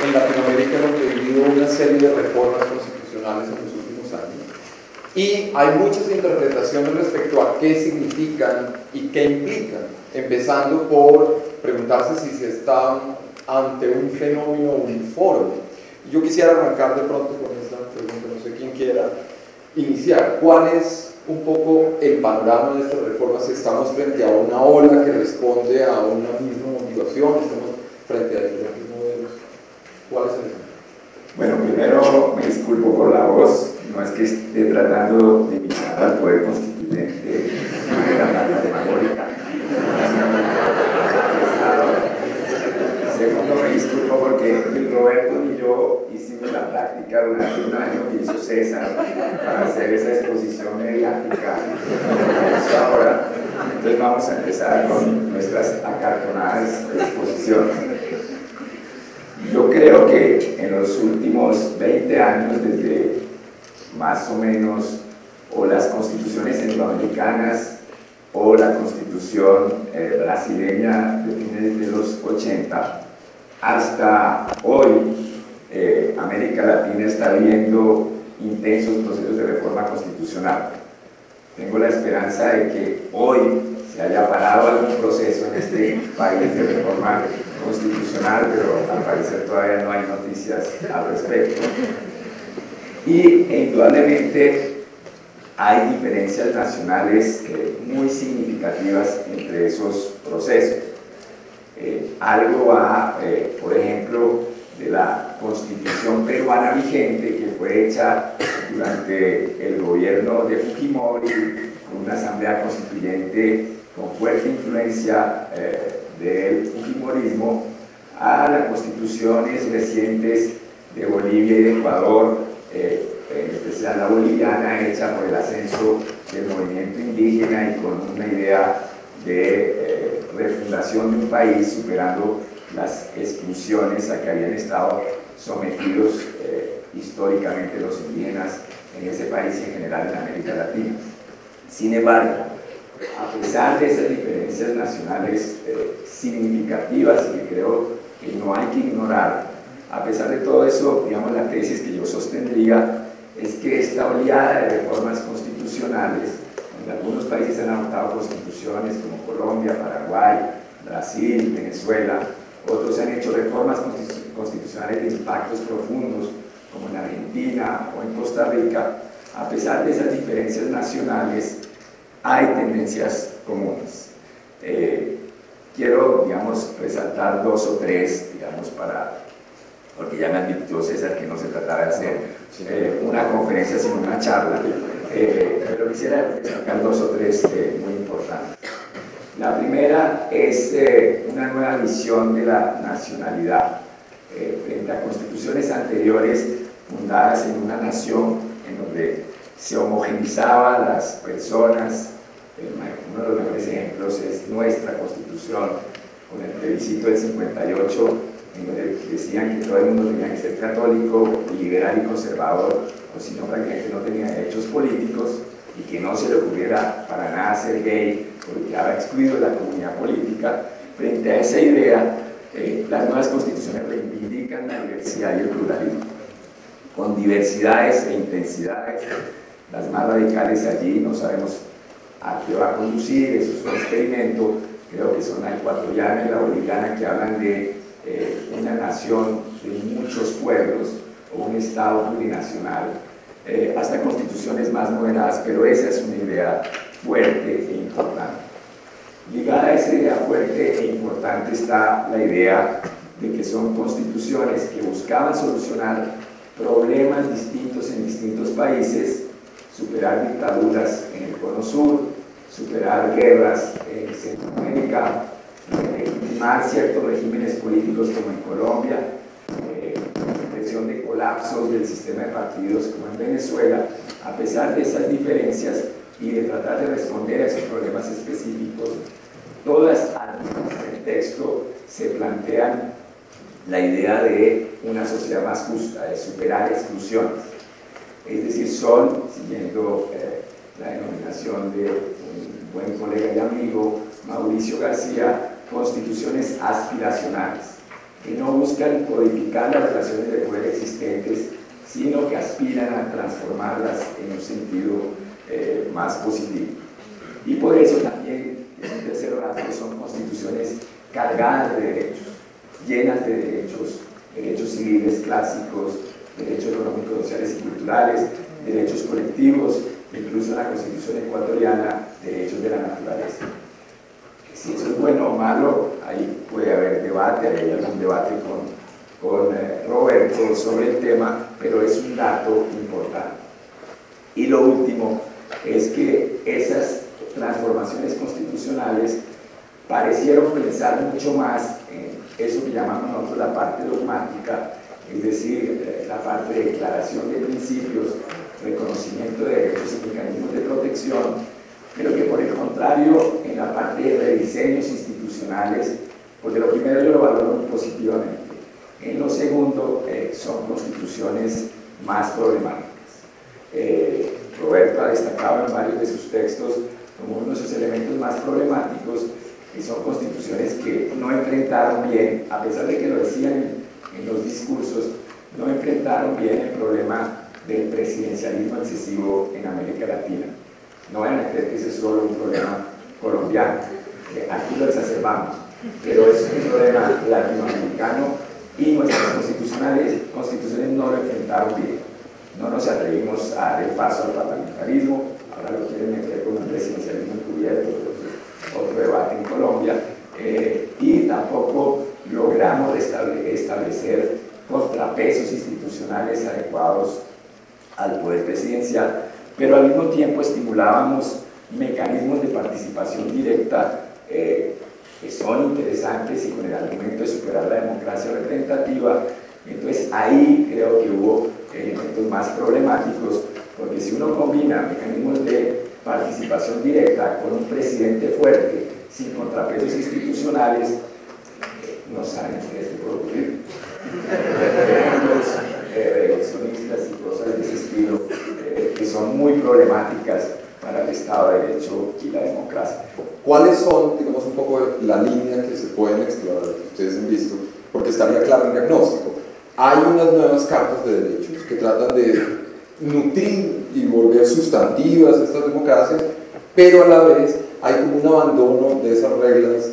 en Latinoamérica hemos vivido una serie de reformas constitucionales en los últimos años y hay muchas interpretaciones respecto a qué significan y qué implican, empezando por preguntarse si se está ante un fenómeno uniforme. Yo quisiera arrancar de pronto con esta pregunta, no sé quién quiera iniciar. ¿Cuál es un poco el panorama de estas reformas? ¿Estamos frente a una ola que responde a una misma motivación? ¿Estamos frente a diferentes modelos? ¿Cuál es el ejemplo? Bueno, primero me disculpo por la voz, no es que esté tratando de imitar al poder constituyente de manera metafórica. Segundo, me disculpo porque ni Roberto ni yo hicimos la práctica durante un año que hizo César para hacer esa exposición mediática ahora. Entonces vamos a empezar con nuestras acartonadas exposiciones. Yo creo que en los últimos 20 años, desde más o menos o las constituciones centroamericanas o la constitución brasileña de fines de los 80, hasta hoy América Latina está viviendo intensos procesos de reforma constitucional. Tengo la esperanza de que hoy se haya parado algún proceso en este país de reforma constitucional, pero al parecer todavía no hay noticias al respecto. Y indudablemente hay diferencias nacionales muy significativas entre esos procesos. Algo va, por ejemplo, de la Constitución peruana vigente, que fue hecha durante el gobierno de Fujimori, con una asamblea constituyente con fuerte influencia del fujimorismo, a las constituciones recientes de Bolivia y de Ecuador, en especial la boliviana, hecha por el ascenso del movimiento indígena y con una idea de refundación de un país, superando las exclusiones a que habían estado sometidos históricamente los indígenas en ese país y en general en América Latina. Sin embargo, a pesar de esas diferencias nacionales significativas y que creo que no hay que ignorar, a pesar de todo eso, digamos, la tesis que yo sostendría es que esta oleada de reformas constitucionales, donde algunos países han adoptado constituciones como Colombia, Paraguay, Brasil, Venezuela, otros han hecho reformas constitucionales de impactos profundos, como en Argentina o en Costa Rica. A pesar de esas diferencias nacionales, hay tendencias comunes. Quiero, digamos, resaltar dos o tres, digamos, porque ya me advirtió César que no se trataba de hacer una conferencia, sino una charla, pero quisiera destacar dos o tres muy importantes. La primera es una nueva visión de la nacionalidad frente a constituciones anteriores fundadas en una nación en donde se homogenizaban las personas. Uno de los mejores ejemplos es nuestra constitución, con el plebiscito del 58, en donde decían que todo el mundo tenía que ser católico, liberal y conservador, o si no, prácticamente no tenía derechos políticos, y que no se le ocurriera para nada ser gay, porque quedaba excluido de la comunidad política. Frente a esa idea, las nuevas constituciones reivindican la diversidad y el pluralismo, con diversidades e intensidades. Las más radicales allí no sabemos a qué va a conducir, eso es un experimento, creo que son la ecuatoriana y la boliviana, que hablan de una nación de muchos pueblos o un estado plurinacional, hasta constituciones más moderadas, pero esa es una idea fuerte e importante. Ligada a esa idea fuerte e importante está la idea de que son constituciones que buscaban solucionar problemas distintos en distintos países, superar dictaduras en el Cono Sur, superar guerras en Centroamérica, legitimar ciertos regímenes políticos como en Colombia, presión de colapsos del sistema de partidos como en Venezuela. A pesar de esas diferencias y de tratar de responder a esos problemas específicos, todas en el texto se plantean la idea de una sociedad más justa, de superar exclusiones. Es decir, son, siguiendo la denominación de un buen colega y amigo, Mauricio García, constituciones aspiracionales. que no buscan codificar las relaciones de poder existentes, sino que aspiran a transformarlas en un sentido más positivo. Y por eso también es un tercer rasgo, son constituciones cargadas de derechos, llenas de derechos, derechos civiles clásicos, derechos económicos, sociales y culturales, derechos colectivos, incluso en la Constitución ecuatoriana, derechos de la naturaleza. Si eso es bueno o malo, ahí puede haber debate, hay algún debate con Roberto sobre el tema, pero es un dato importante. Y lo último es que esas transformaciones constitucionales parecieron pensar mucho más en eso que llamamos nosotros la parte dogmática, es decir, la parte de declaración de principios, reconocimiento de derechos y mecanismos de protección, pero que por el contrario, en la parte de rediseños institucionales, porque lo primero yo lo valoro muy positivamente, en lo segundo son constituciones más problemáticas. Roberto ha destacado en varios de sus textos como uno de sus elementos más problemáticos, que son constituciones que no enfrentaron bien, a pesar de que lo decían en los discursos, no enfrentaron bien el problema del presidencialismo excesivo en América Latina. No vayan a creer que ese es solo un problema colombiano, aquí lo exacerbamos, pero es un problema latinoamericano y nuestras constituciones no lo enfrentaron bien. No nos atrevimos a dar el paso al parlamentarismo, ahora lo quieren meter con un presidencialismo encubierto, otro debate en Colombia, y tampoco logramos establecer contrapesos institucionales adecuados al poder presidencial, pero al mismo tiempo estimulábamos mecanismos de participación directa que son interesantes y con el argumento de superar la democracia representativa. Entonces ahí creo que hubo elementos más problemáticos, porque si uno combina mecanismos de participación directa con un presidente fuerte, sin contrapesos institucionales, no saben ustedes qué puede ocurrir. Reeleccionistas y cosas de ese estilo que son muy problemáticas para el Estado de Derecho y la democracia. ¿Cuáles son, digamos, un poco la línea que se pueden explorar, que ustedes han visto? Porque estaría claro el diagnóstico. Hay unas nuevas cartas de derechos que tratan de nutrir y volver sustantivas estas democracias, pero a la vez hay como un abandono de esas reglas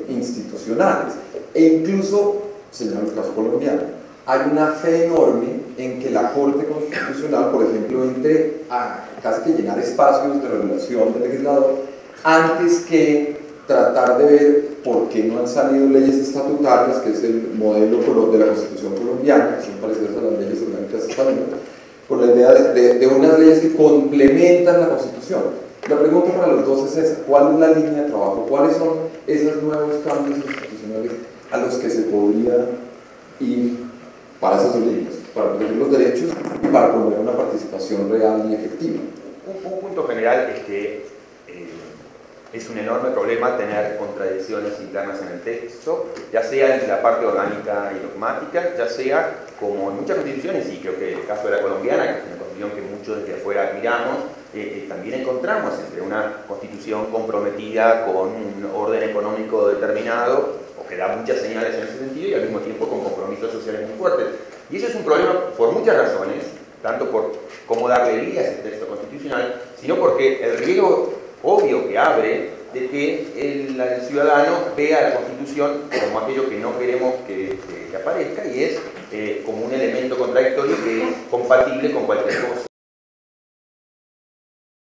institucionales. E incluso, señalo el caso colombiano, hay una fe enorme en que la Corte Constitucional, por ejemplo, entre a casi que llenar espacios de regulación del legislador antes que tratar de ver por qué no han salido leyes estatutarias, que es el modelo de la Constitución colombiana, que son parecidas a las leyes orgánicas españolas, con la idea de unas leyes que complementan la Constitución. La pregunta para los dos es esa: ¿cuál es la línea de trabajo? ¿Cuáles son esos nuevos cambios institucionales a los que se podría ir para esas dos líneas, para proteger los derechos y para promover una participación real y efectiva? Un punto general es que es un enorme problema tener contradicciones internas en el texto, ya sea en la parte orgánica y dogmática, ya sea como en muchas constituciones, y creo que el caso de la colombiana, que es una constitución que muchos desde afuera admiramos, también encontramos entre una constitución comprometida con un orden económico determinado, o que da muchas señales en ese sentido, y al mismo tiempo con compromisos sociales muy fuertes. Y eso es un problema por muchas razones, tanto por cómo darle vida a ese texto constitucional, sino porque el riesgo obvio que abre de que el ciudadano vea la Constitución como aquello que no queremos que aparezca, y es como un elemento contradictorio que es compatible con cualquier cosa.